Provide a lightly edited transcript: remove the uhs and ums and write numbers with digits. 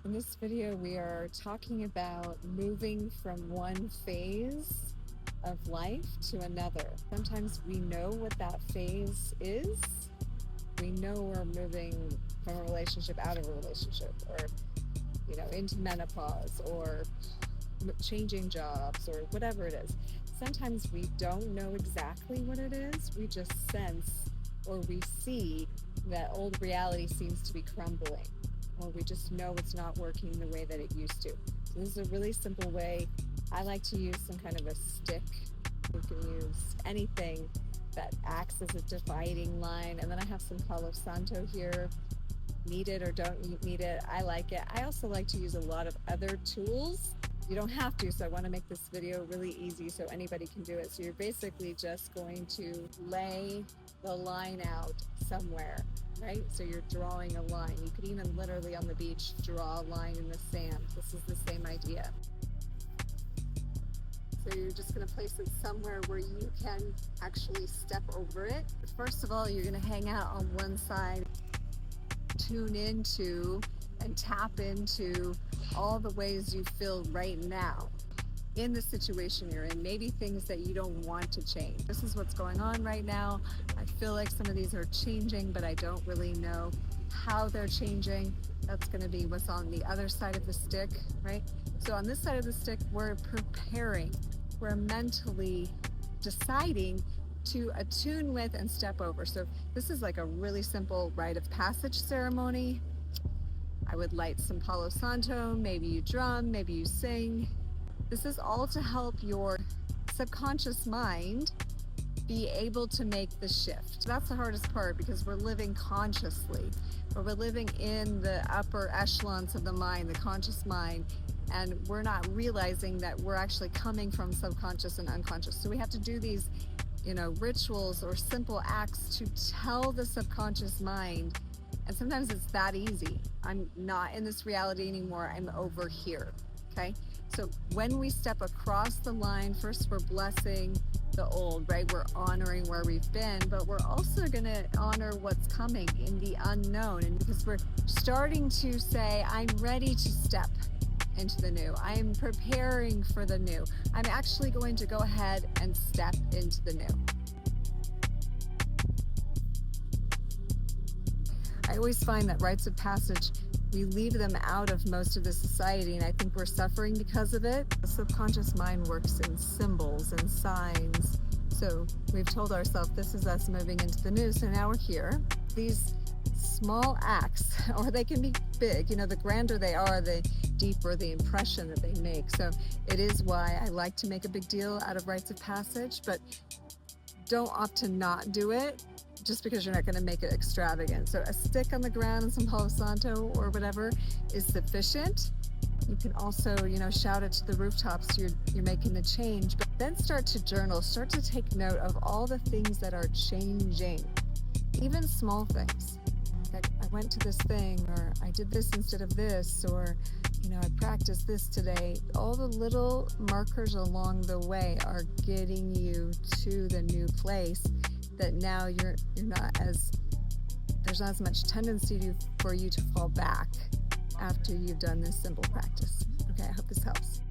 In this video, we are talking about moving from one phase of life to another. Sometimes we know what that phase is. We know we're moving from a relationship out of a relationship, or into menopause, or changing jobs, or whatever it is. Sometimes we don't know exactly what it is. We just sense or we see that old reality seems to be crumbling, or we just know it's not working the way that it used to. So this is a really simple way. I like to use some kind of a stick. You can use anything that acts as a dividing line. And then I have some Palo Santo here. Need it or don't need it. I like it. I also like to use a lot of other tools. You don't have to, so I want to make this video really easy so anybody can do it. So you're basically just going to lay the line out somewhere, right? So you're drawing a line. You could even literally on the beach draw a line in the sand. This is the same idea. So you're just going to place it somewhere where you can actually step over it. First of all, you're going to hang out on one side, tune into and tap into all the ways you feel right now in the situation you're in, maybe things that you don't want to change. This is what's going on right now. I feel like some of these are changing, but I don't really know how they're changing. That's going to be what's on the other side of the stick, right? So on this side of the stick, we're preparing. We're mentally deciding to attune with and step over. So this is like a really simple rite of passage ceremony. I would light some Palo Santo, maybe you drum, maybe you sing. This is all to help your subconscious mind be able to make the shift. That's the hardest part, because we're living consciously, or we're living in the upper echelons of the mind, the conscious mind, and we're not realizing that we're actually coming from subconscious and unconscious. So we have to do these, rituals or simple acts to tell the subconscious mind. And sometimes it's that easy. I'm not in this reality anymore. I'm over here. Okay. So when we step across the line, first we're blessing the old, right? We're honoring where we've been, but we're also going to honor what's coming in the unknown. And because we're starting to say, I'm ready to step into the new. I am preparing for the new. I'm actually going to go ahead and step into the new. I always find that rites of passage, we leave them out of most of the society, and I think we're suffering because of it. The subconscious mind works in symbols and signs. So we've told ourselves this is us moving into the new, so now we're here. These small acts, or they can be big, the grander they are, the deeper the impression that they make. So it is why I like to make a big deal out of rites of passage, but don't opt to not do it just because you're not going to make it extravagant. So a stick on the ground and some Palo Santo or whatever is sufficient. You can also, shout it to the rooftops, you're making the change, but then start to journal, start to take note of all the things that are changing, even small things. Like I went to this thing, or I did this instead of this, or, I practiced this today. All the little markers along the way are getting you to the new place, that now you're not as, there's not as much tendency for you to fall back after you've done this simple practice. Okay, I hope this helps.